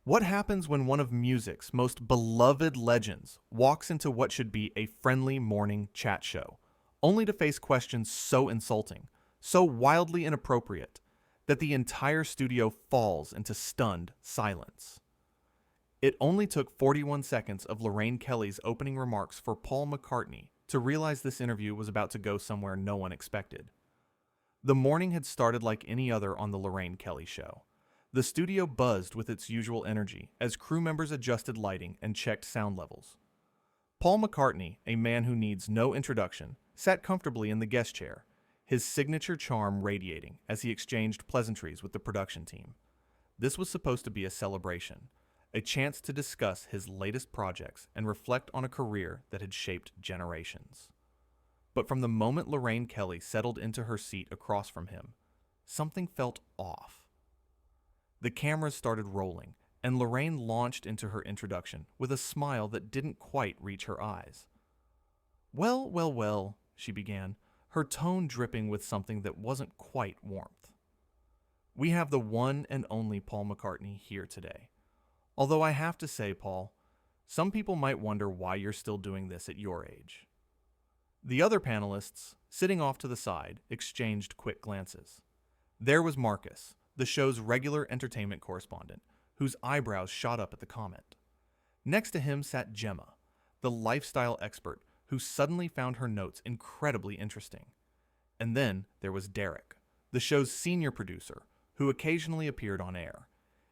What happens when one of music's most beloved legends walks into what should be a friendly morning chat show, only to face questions so insulting, so wildly inappropriate, that the entire studio falls into stunned silence? It only took 41 seconds of Lorraine Kelly's opening remarks for Paul McCartney to realize this interview was about to go somewhere no one expected. The morning had started like any other on The Lorraine Kelly Show. The studio buzzed with its usual energy as crew members adjusted lighting and checked sound levels. Paul McCartney, a man who needs no introduction, sat comfortably in the guest chair, his signature charm radiating as he exchanged pleasantries with the production team. This was supposed to be a celebration, a chance to discuss his latest projects and reflect on a career that had shaped generations. But from the moment Lorraine Kelly settled into her seat across from him, something felt off. The cameras started rolling, and Lorraine launched into her introduction with a smile that didn't quite reach her eyes. "Well, well, well," she began, her tone dripping with something that wasn't quite warmth. "We have the one and only Paul McCartney here today. Although I have to say, Paul, some people might wonder why you're still doing this at your age." The other panelists, sitting off to the side, exchanged quick glances. There was Marcus, the show's regular entertainment correspondent, whose eyebrows shot up at the comment. Next to him sat Gemma, the lifestyle expert who suddenly found her notes incredibly interesting. And then there was Derek, the show's senior producer, who occasionally appeared on air,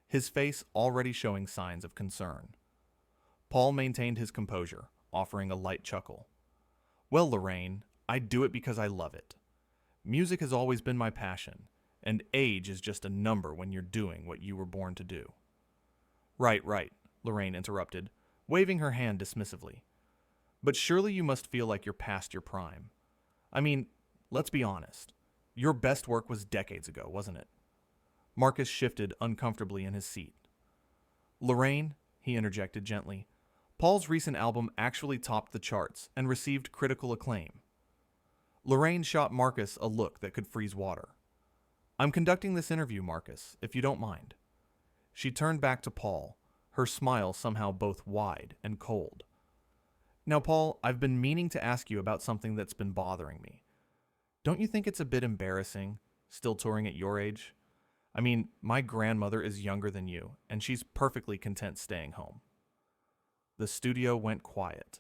his face already showing signs of concern. Paul maintained his composure, offering a light chuckle. "Well, Lorraine, I do it because I love it. Music has always been my passion, and age is just a number when you're doing what you were born to do." Right, Lorraine interrupted, waving her hand dismissively. "But surely you must feel like you're past your prime. I mean, let's be honest. Your best work was decades ago, wasn't it?" Marcus shifted uncomfortably in his seat. "Lorraine," he interjected gently, "Paul's recent album actually topped the charts and received critical acclaim." Lorraine shot Marcus a look that could freeze water. "I'm conducting this interview, Marcus, if you don't mind." She turned back to Paul, her smile somehow both wide and cold. "Now, Paul, I've been meaning to ask you about something that's been bothering me. Don't you think it's a bit embarrassing, still touring at your age? I mean, my grandmother is younger than you, and she's perfectly content staying home." The studio went quiet.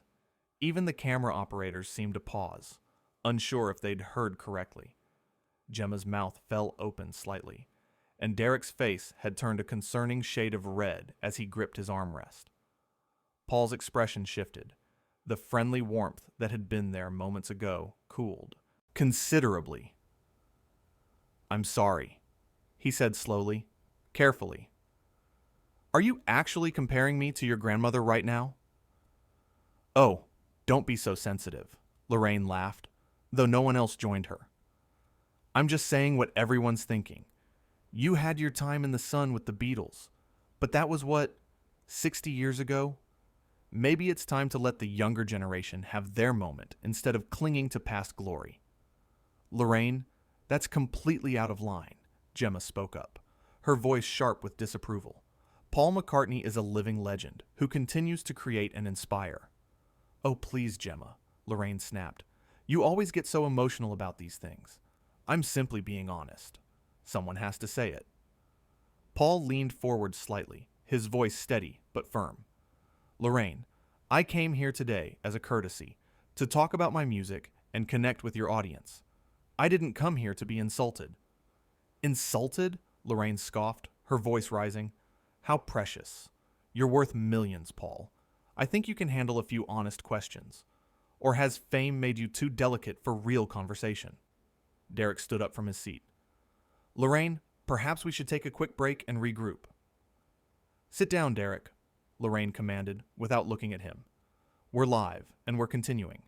Even the camera operators seemed to pause, unsure if they'd heard correctly. Gemma's mouth fell open slightly, and Derek's face had turned a concerning shade of red as he gripped his armrest. Paul's expression shifted. The friendly warmth that had been there moments ago cooled considerably. "I'm sorry," he said slowly, carefully. "Are you actually comparing me to your grandmother right now?" "Oh, don't be so sensitive," Lorraine laughed, though no one else joined her. "I'm just saying what everyone's thinking. You had your time in the sun with the Beatles, but that was what, 60 years ago? Maybe it's time to let the younger generation have their moment instead of clinging to past glory." "Lorraine, that's completely out of line," Gemma spoke up, her voice sharp with disapproval. "Paul McCartney is a living legend who continues to create and inspire." "Oh, please, Gemma," Lorraine snapped. "You always get so emotional about these things. I'm simply being honest. Someone has to say it." Paul leaned forward slightly, his voice steady but firm. "Lorraine, I came here today as a courtesy to talk about my music and connect with your audience. I didn't come here to be insulted." "Insulted?" Lorraine scoffed, her voice rising. "How precious. You're worth millions, Paul. I think you can handle a few honest questions. Or has fame made you too delicate for real conversation?" Derek stood up from his seat. "Lorraine, perhaps we should take a quick break and regroup." "Sit down, Derek," Lorraine commanded, without looking at him. "We're live, and we're continuing."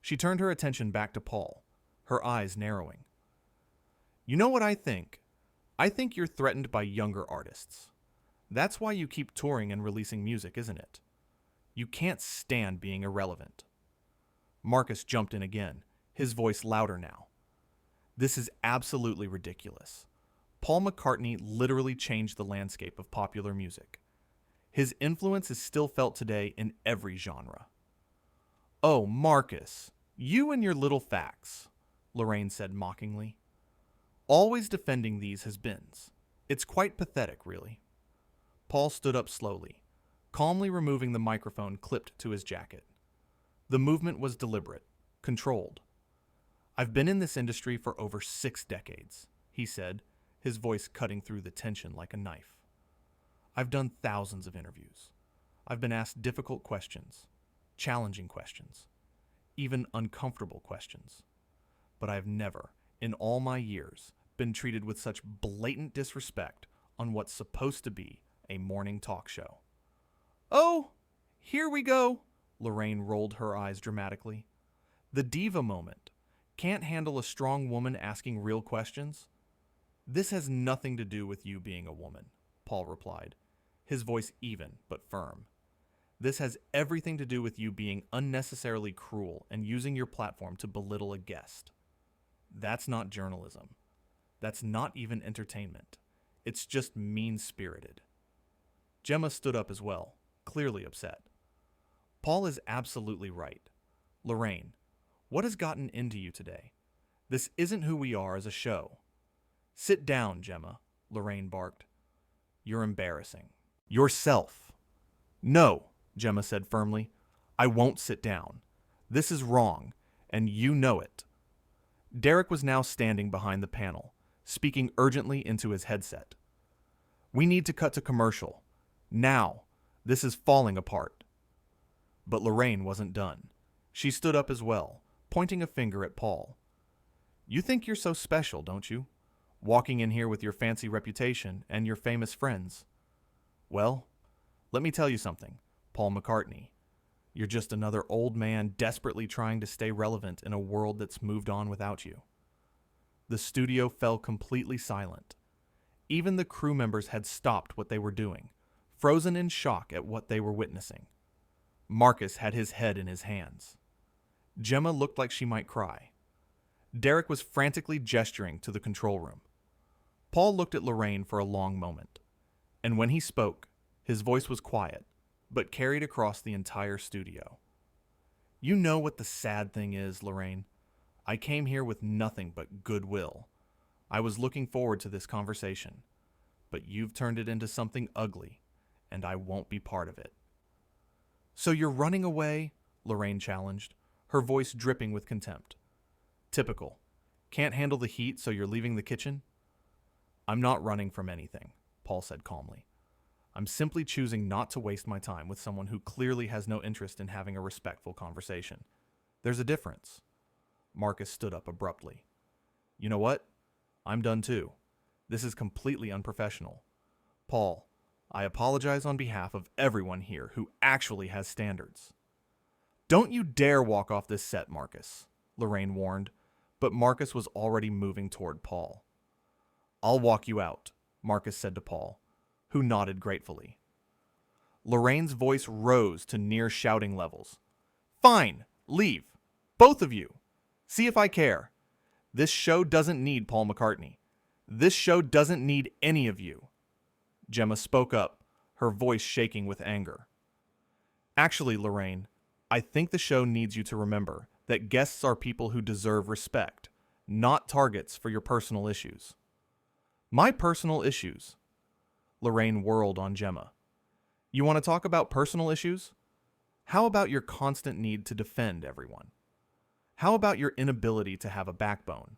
She turned her attention back to Paul, her eyes narrowing. "You know what I think? I think you're threatened by younger artists. That's why you keep touring and releasing music, isn't it? You can't stand being irrelevant." Marcus jumped in again, his voice louder now. "This is absolutely ridiculous. Paul McCartney literally changed the landscape of popular music. His influence is still felt today in every genre. "Oh, Marcus, you and your little facts," Lorraine said mockingly. "Always defending these has-beens. It's quite pathetic, really." Paul stood up slowly, calmly removing the microphone clipped to his jacket. The movement was deliberate, controlled. "I've been in this industry for over 6 decades, he said, his voice cutting through the tension like a knife. "I've done thousands of interviews. I've been asked difficult questions, challenging questions, even uncomfortable questions. But I've never, in all my years, been treated with such blatant disrespect on what's supposed to be a morning talk show." "Oh, here we go," Lorraine rolled her eyes dramatically. "The diva moment. Can't handle a strong woman asking real questions?" "This has nothing to do with you being a woman," Paul replied, his voice even but firm. "This has everything to do with you being unnecessarily cruel and using your platform to belittle a guest. That's not journalism. That's not even entertainment. It's just mean-spirited." Gemma stood up as well, clearly upset. "Paul is absolutely right. Lorraine, what has gotten into you today? This isn't who we are as a show." "Sit down, Gemma," Lorraine barked. "You're embarrassing. Yourself." "No," Gemma said firmly. "I won't sit down. This is wrong, and you know it." Derek was now standing behind the panel, speaking urgently into his headset. "We need to cut to commercial. Now. This is falling apart." But Lorraine wasn't done. She stood up as well, pointing a finger at Paul. "You think you're so special, don't you? Walking in here with your fancy reputation and your famous friends. Well, let me tell you something, Paul McCartney. You're just another old man desperately trying to stay relevant in a world that's moved on without you." The studio fell completely silent. Even the crew members had stopped what they were doing, frozen in shock at what they were witnessing. Marcus had his head in his hands. Gemma looked like she might cry. Derek was frantically gesturing to the control room. Paul looked at Lorraine for a long moment, and when he spoke, his voice was quiet, but carried across the entire studio. "You know what the sad thing is, Lorraine? I came here with nothing but goodwill. I was looking forward to this conversation, but you've turned it into something ugly, and I won't be part of it." "So you're running away?" Lorraine challenged, her voice dripping with contempt. "Typical. Can't handle the heat, so you're leaving the kitchen?" "I'm not running from anything," Paul said calmly. "I'm simply choosing not to waste my time with someone who clearly has no interest in having a respectful conversation. There's a difference." Marcus stood up abruptly. "You know what? I'm done too. This is completely unprofessional. Paul, I apologize on behalf of everyone here who actually has standards." "Don't you dare walk off this set, Marcus," Lorraine warned, but Marcus was already moving toward Paul. "I'll walk you out," Marcus said to Paul, who nodded gratefully. Lorraine's voice rose to near shouting levels. "Fine, leave. Both of you. See if I care. This show doesn't need Paul McCartney. This show doesn't need any of you." Gemma spoke up, her voice shaking with anger. "Actually, Lorraine, I think the show needs you to remember that guests are people who deserve respect, not targets for your personal issues." "My personal issues?" Lorraine whirled on Gemma. "You want to talk about personal issues? How about your constant need to defend everyone? How about your inability to have a backbone?"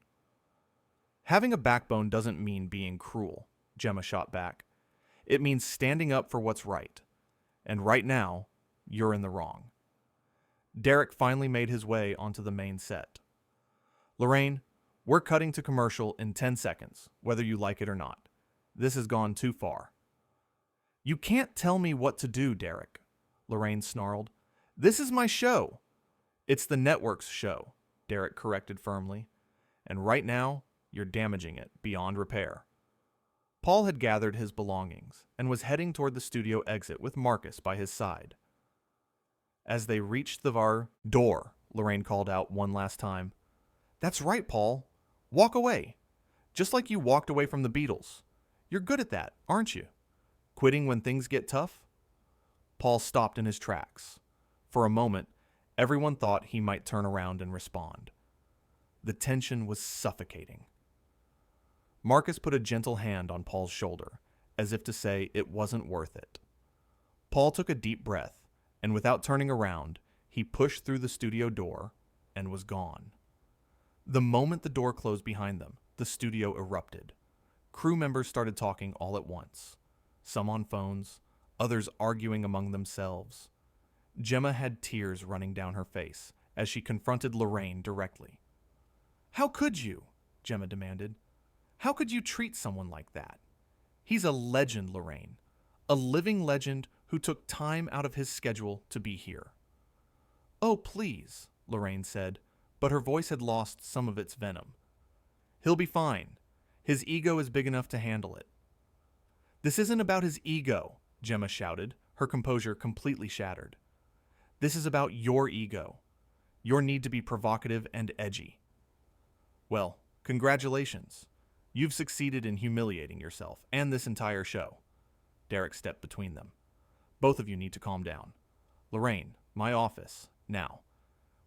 "Having a backbone doesn't mean being cruel," Gemma shot back. "It means standing up for what's right. And right now, you're in the wrong." Derek finally made his way onto the main set. "Lorraine, we're cutting to commercial in 10 seconds, whether you like it or not. This has gone too far." "You can't tell me what to do, Derek," Lorraine snarled. "This is my show." "It's the network's show," Derek corrected firmly. "And right now, you're damaging it beyond repair." Paul had gathered his belongings and was heading toward the studio exit with Marcus by his side. As they reached the door, Lorraine called out one last time. "That's right, Paul. Walk away. Just like you walked away from the Beatles. You're good at that, aren't you? Quitting when things get tough?" Paul stopped in his tracks. For a moment, everyone thought he might turn around and respond. The tension was suffocating. Marcus put a gentle hand on Paul's shoulder, as if to say it wasn't worth it. Paul took a deep breath, and without turning around, he pushed through the studio door and was gone. The moment the door closed behind them, the studio erupted. Crew members started talking all at once, some on phones, others arguing among themselves. Gemma had tears running down her face as she confronted Lorraine directly. "How could you?" Gemma demanded. "How could you treat someone like that? He's a legend, Lorraine. A living legend who took time out of his schedule to be here." "Oh, please," Lorraine said, but her voice had lost some of its venom. "He'll be fine. His ego is big enough to handle it." "This isn't about his ego," Gemma shouted, her composure completely shattered. "This is about your ego, your need to be provocative and edgy." "Well, congratulations. You've succeeded in humiliating yourself and this entire show." Derek stepped between them. "Both of you need to calm down. Lorraine, my office, now.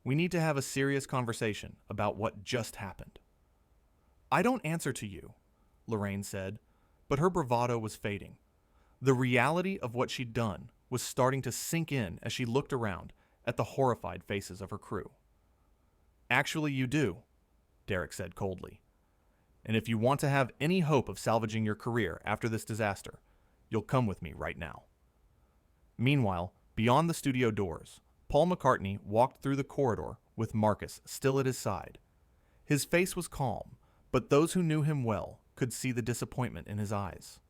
We need to have a serious conversation about what just happened." "I don't answer to you," Lorraine said, but her bravado was fading. The reality of what she'd done was starting to sink in as she looked around at the horrified faces of her crew. "Actually, you do," Derek said coldly. "And if you want to have any hope of salvaging your career after this disaster, you'll come with me right now." Meanwhile, beyond the studio doors, Paul McCartney walked through the corridor with Marcus still at his side. His face was calm, but those who knew him well could see the disappointment in his eyes.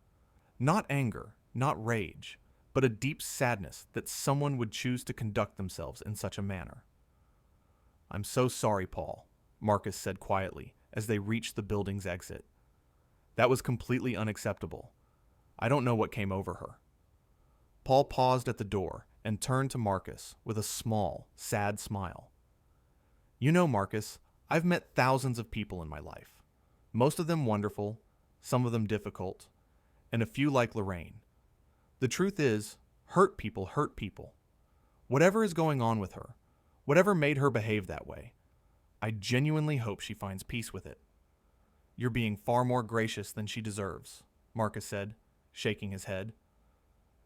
Not anger, not rage, but a deep sadness that someone would choose to conduct themselves in such a manner. "I'm so sorry, Paul," Marcus said quietly as they reached the building's exit. "That was completely unacceptable. I don't know what came over her." Paul paused at the door and turned to Marcus with a small, sad smile. "You know, Marcus, I've met thousands of people in my life. Most of them wonderful, some of them difficult, and a few like Lorraine. The truth is, hurt people hurt people. Whatever is going on with her, whatever made her behave that way, I genuinely hope she finds peace with it." "You're being far more gracious than she deserves," Marcus said, shaking his head.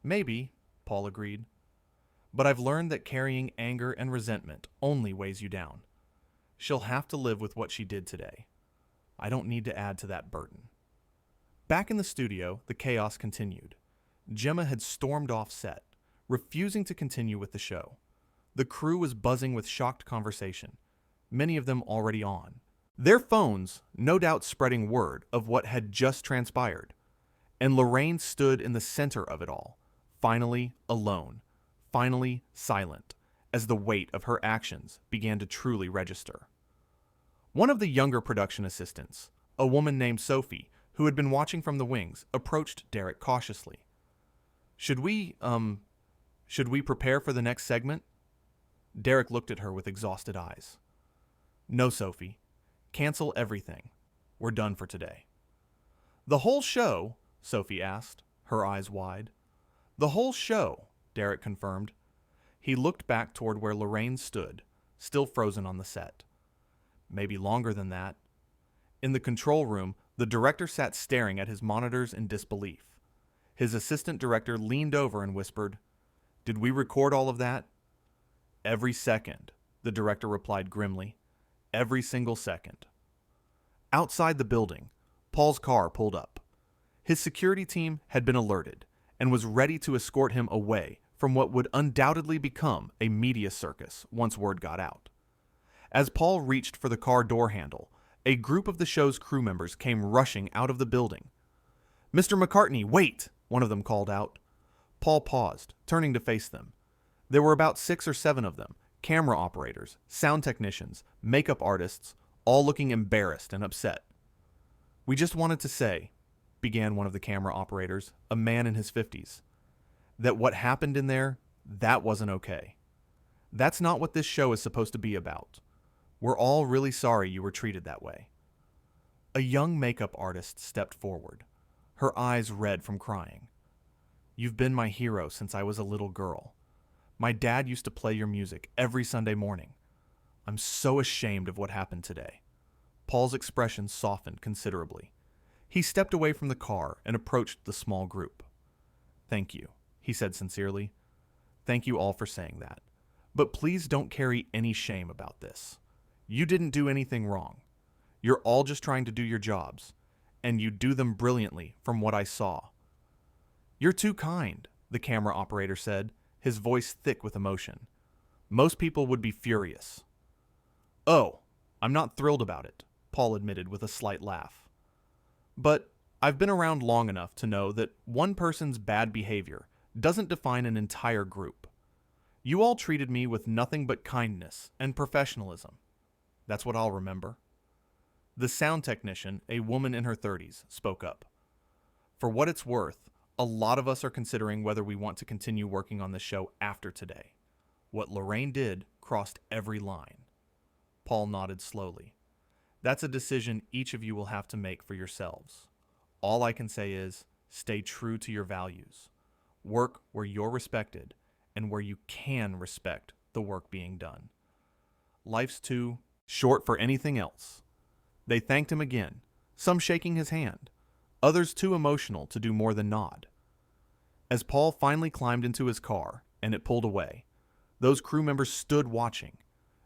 "Maybe," Paul agreed. "But I've learned that carrying anger and resentment only weighs you down. She'll have to live with what she did today. I don't need to add to that burden." Back in the studio, the chaos continued. Gemma had stormed off set, refusing to continue with the show. The crew was buzzing with shocked conversation, many of them already on. Their phones, no doubt spreading word of what had just transpired. And Lorraine stood in the center of it all, finally alone, finally silent, as the weight of her actions began to truly register. One of the younger production assistants, a woman named Sophie, who had been watching from the wings, approached Derek cautiously. Should we prepare for the next segment?" Derek looked at her with exhausted eyes. "No, Sophie. Cancel everything. We're done for today." "The whole show?" Sophie asked, her eyes wide. "The whole show," Derek confirmed. He looked back toward where Lorraine stood, still frozen on the set. "Maybe longer than that." In the control room, the director sat staring at his monitors in disbelief. His assistant director leaned over and whispered, "Did we record all of that?" "Every second," the director replied grimly. "Every single second." Outside the building, Paul's car pulled up. His security team had been alerted and was ready to escort him away from what would undoubtedly become a media circus once word got out. As Paul reached for the car door handle, a group of the show's crew members came rushing out of the building. "Mr. McCartney, wait!" one of them called out. Paul paused, turning to face them. There were about 6 or 7 of them, camera operators, sound technicians, makeup artists, all looking embarrassed and upset. "We just wanted to say," began one of the camera operators, a man in his 50s, "that what happened in there, that wasn't okay. That's not what this show is supposed to be about. We're all really sorry you were treated that way." A young makeup artist stepped forward, her eyes red from crying. You've been my hero since I was a little girl. My dad used to play your music every Sunday morning. I'm so ashamed of what happened today." Paul's expression softened considerably. He stepped away from the car and approached the small group. "Thank you," he said sincerely. "Thank you all for saying that. But please don't carry any shame about this. You didn't do anything wrong. You're all just trying to do your jobs, and you do them brilliantly from what I saw." "You're too kind," the camera operator said, his voice thick with emotion. "Most people would be furious." "Oh, I'm not thrilled about it," Paul admitted with a slight laugh. "But I've been around long enough to know that one person's bad behavior doesn't define an entire group. You all treated me with nothing but kindness and professionalism. That's what I'll remember." The sound technician, a woman in her 30s, spoke up. "For what it's worth, a lot of us are considering whether we want to continue working on the show after today. What Lorraine did crossed every line." Paul nodded slowly. "That's a decision each of you will have to make for yourselves. All I can say is, stay true to your values. Work where you're respected and where you can respect the work being done. Life's too short for anything else." They thanked him again, some shaking his hand, others too emotional to do more than nod. As Paul finally climbed into his car and it pulled away, those crew members stood watching,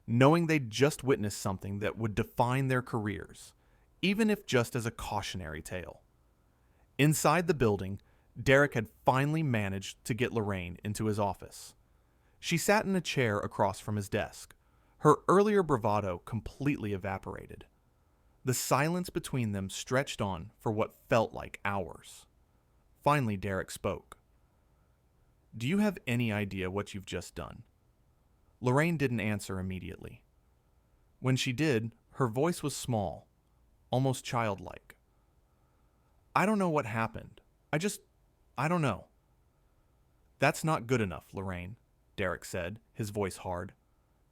knowing they'd just witnessed something that would define their careers, even if just as a cautionary tale. Inside the building, Derek had finally managed to get Lorraine into his office. She sat in a chair across from his desk, her earlier bravado completely evaporated. The silence between them stretched on for what felt like hours. Finally, Derek spoke. "Do you have any idea what you've just done?" Lorraine didn't answer immediately. When she did, her voice was small, almost childlike. "I don't know what happened. I don't know." "That's not good enough, Lorraine," Derek said, his voice hard.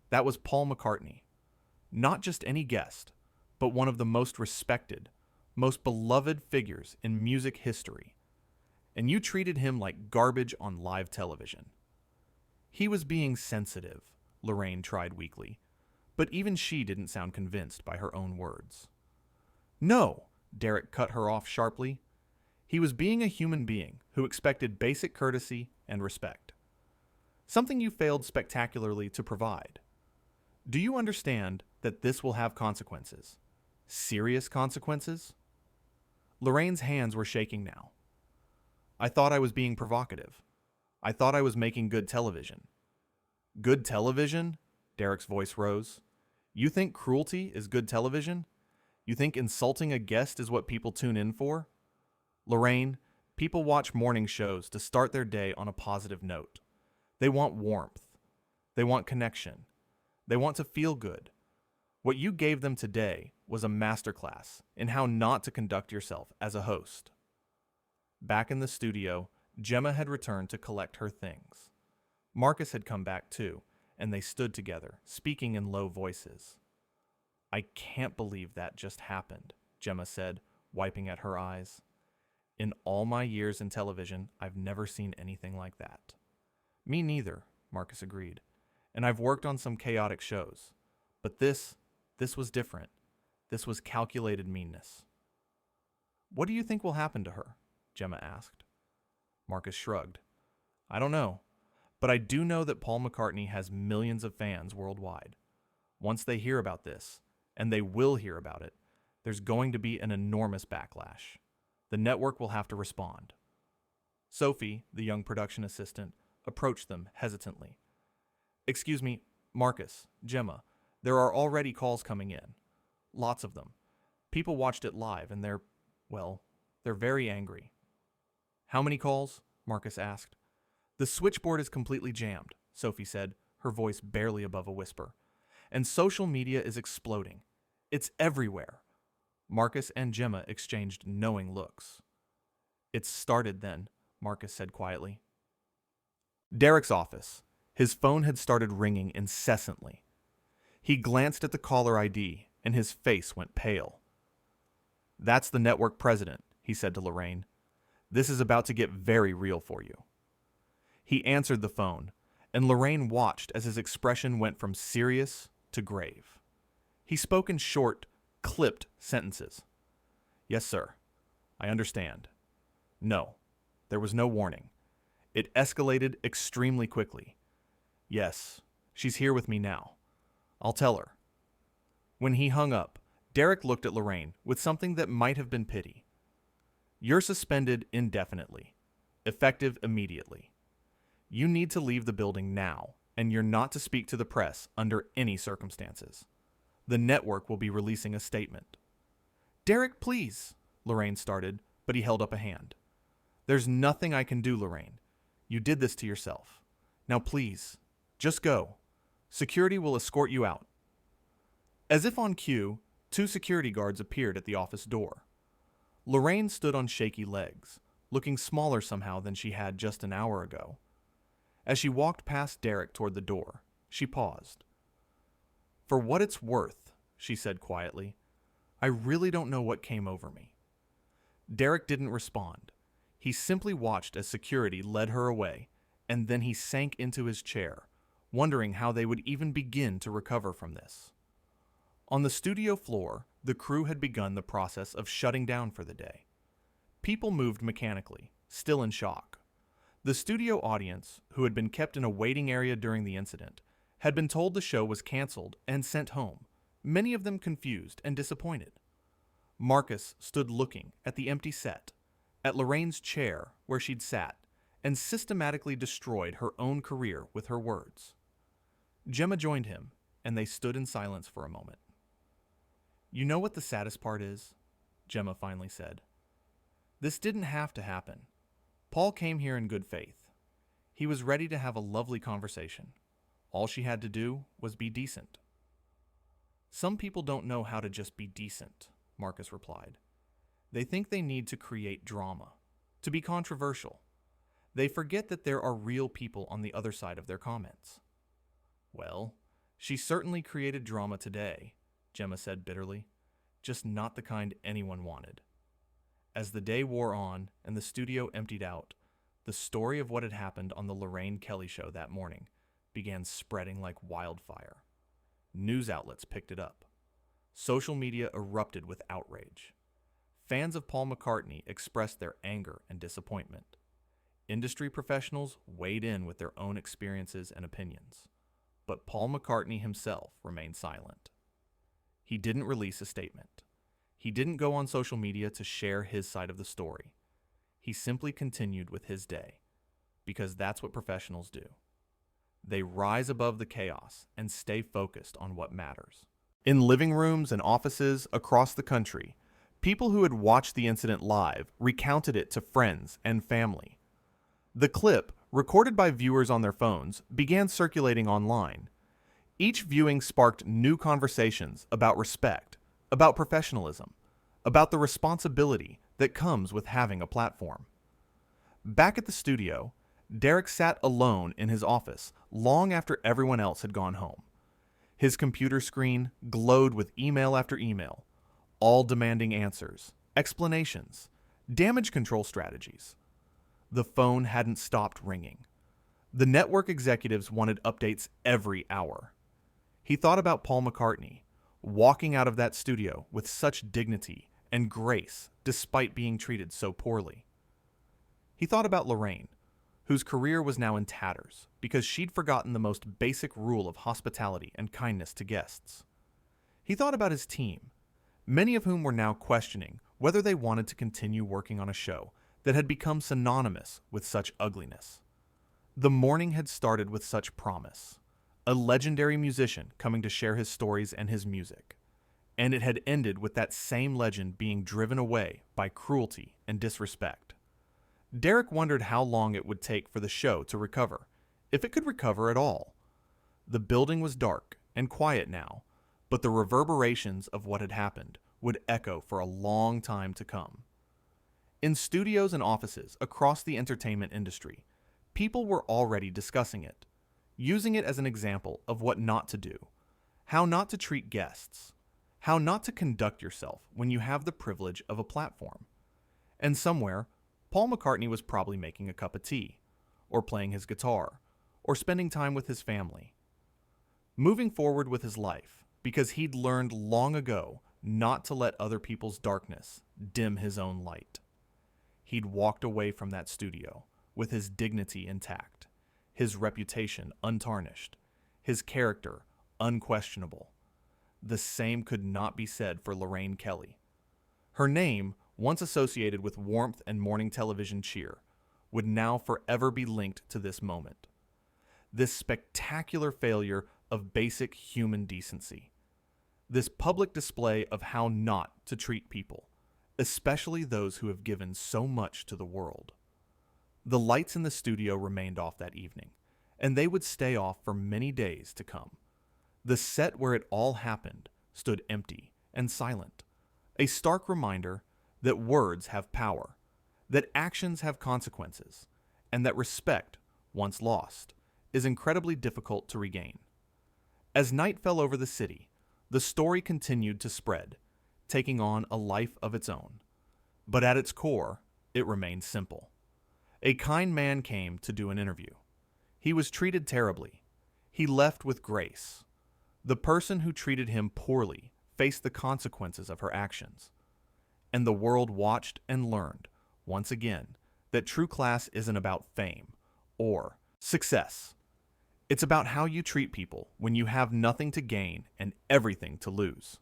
"That was Paul McCartney. Not just any guest, but one of the most respected, most beloved figures in music history. And you treated him like garbage on live television." "He was being sensitive," Lorraine tried weakly, but even she didn't sound convinced by her own words. "No," Derek cut her off sharply. "He was being a human being who expected basic courtesy and respect. Something you failed spectacularly to provide. Do you understand that this will have consequences? Serious consequences?" Lorraine's hands were shaking now. "I thought I was being provocative. I thought I was making good television." "Good television?" Derek's voice rose. "You think cruelty is good television? You think insulting a guest is what people tune in for? Lorraine, people watch morning shows to start their day on a positive note. They want warmth. They want connection. They want to feel good. What you gave them today was a masterclass in how not to conduct yourself as a host." Back in the studio, Gemma had returned to collect her things. Marcus had come back too, and they stood together, speaking in low voices. "I can't believe that just happened," Gemma said, wiping at her eyes. "In all my years in television, I've never seen anything like that." "Me neither," Marcus agreed. "And I've worked on some chaotic shows. But this was different. This was calculated meanness." "What do you think will happen to her?" Gemma asked. Marcus shrugged. "I don't know. But I do know that Paul McCartney has millions of fans worldwide. Once they hear about this, and they will hear about it, there's going to be an enormous backlash. The network will have to respond." Sophie, the young production assistant, approached them hesitantly. "Excuse me, Marcus, Gemma, there are already calls coming in. Lots of them. People watched it live and they're very angry." "How many calls?" Marcus asked. "The switchboard is completely jammed," Sophie said, her voice barely above a whisper. "And social media is exploding. It's everywhere." Marcus and Gemma exchanged knowing looks. "It started then," Marcus said quietly. Derek's office. His phone had started ringing incessantly. He glanced at the caller ID, and his face went pale. "That's the network president," he said to Lorraine. "This is about to get very real for you. He answered the phone, and Lorraine watched as his expression went from serious to grave. He spoke in short, clipped sentences. "Yes, sir. I understand. No, there was no warning. It escalated extremely quickly. Yes, she's here with me now. I'll tell her." When he hung up, Derek looked at Lorraine with something that might have been pity. "You're suspended indefinitely, effective immediately. You need to leave the building now, and you're not to speak to the press under any circumstances. The network will be releasing a statement." "Derek, please," Lorraine started, but he held up a hand. "There's nothing I can do, Lorraine. You did this to yourself. Now please, just go. Security will escort you out." As if on cue, 2 security guards appeared at the office door. Lorraine stood on shaky legs, looking smaller somehow than she had just an hour ago. As she walked past Derek toward the door, she paused. "For what it's worth," she said quietly, "I really don't know what came over me." Derek didn't respond. He simply watched as security led her away, and then he sank into his chair, wondering how they would even begin to recover from this. On the studio floor, the crew had begun the process of shutting down for the day. People moved mechanically, still in shock. The studio audience, who had been kept in a waiting area during the incident, had been told the show was canceled and sent home, many of them confused and disappointed. Marcus stood looking at the empty set, at Lorraine's chair where she'd sat, and systematically destroyed her own career with her words. Gemma joined him, and they stood in silence for a moment. "You know what the saddest part is?" Gemma finally said. "This didn't have to happen. Paul came here in good faith. He was ready to have a lovely conversation. All she had to do was be decent." "Some people don't know how to just be decent," Marcus replied. "They think they need to create drama, to be controversial. They forget that there are real people on the other side of their comments." "Well, she certainly created drama today," Gemma said bitterly, "just not the kind anyone wanted." As the day wore on and the studio emptied out, the story of what had happened on the Lorraine Kelly show that morning began spreading like wildfire. News outlets picked it up. Social media erupted with outrage. Fans of Paul McCartney expressed their anger and disappointment. Industry professionals weighed in with their own experiences and opinions. But Paul McCartney himself remained silent. He didn't release a statement. He didn't go on social media to share his side of the story. He simply continued with his day, because that's what professionals do. They rise above the chaos and stay focused on what matters. In living rooms and offices across the country, people who had watched the incident live recounted it to friends and family. The clip, recorded by viewers on their phones, began circulating online. Each viewing sparked new conversations about respect, about professionalism, about the responsibility that comes with having a platform. Back at the studio, Derek sat alone in his office long after everyone else had gone home. His computer screen glowed with email after email, all demanding answers, explanations, damage control strategies. The phone hadn't stopped ringing. The network executives wanted updates every hour. He thought about Paul McCartney, walking out of that studio with such dignity and grace despite being treated so poorly. He thought about Lorraine, whose career was now in tatters because she'd forgotten the most basic rule of hospitality and kindness to guests. He thought about his team, many of whom were now questioning whether they wanted to continue working on a show that had become synonymous with such ugliness. The morning had started with such promise, a legendary musician coming to share his stories and his music, and it had ended with that same legend being driven away by cruelty and disrespect. Derek wondered how long it would take for the show to recover, if it could recover at all. The building was dark and quiet now, but the reverberations of what had happened would echo for a long time to come. In studios and offices across the entertainment industry, people were already discussing it, using it as an example of what not to do, how not to treat guests, how not to conduct yourself when you have the privilege of a platform. And somewhere, Paul McCartney was probably making a cup of tea, or playing his guitar, or spending time with his family. Moving forward with his life, because he'd learned long ago not to let other people's darkness dim his own light. He'd walked away from that studio with his dignity intact, his reputation untarnished, his character unquestionable. The same could not be said for Lorraine Kelly. Her name, once associated with warmth and morning television cheer, would now forever be linked to this moment. This spectacular failure of basic human decency. This public display of how not to treat people, especially those who have given so much to the world. The lights in the studio remained off that evening, and they would stay off for many days to come. The set where it all happened stood empty and silent, a stark reminder that words have power, that actions have consequences, and that respect, once lost, is incredibly difficult to regain. As night fell over the city, the story continued to spread, taking on a life of its own. But at its core, it remained simple. A kind man came to do an interview. He was treated terribly. He left with grace. The person who treated him poorly faced the consequences of her actions. And the world watched and learned, once again, that true class isn't about fame or success. It's about how you treat people when you have nothing to gain and everything to lose.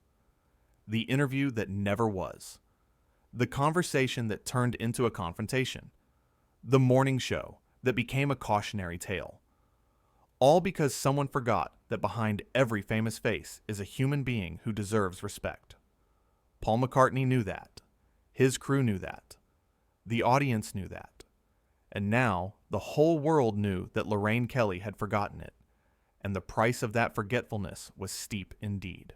The interview that never was. The conversation that turned into a confrontation. The morning show that became a cautionary tale. All because someone forgot that behind every famous face is a human being who deserves respect. Paul McCartney knew that. His crew knew that. The audience knew that. And now, the whole world knew that Lorraine Kelly had forgotten it, and the price of that forgetfulness was steep indeed.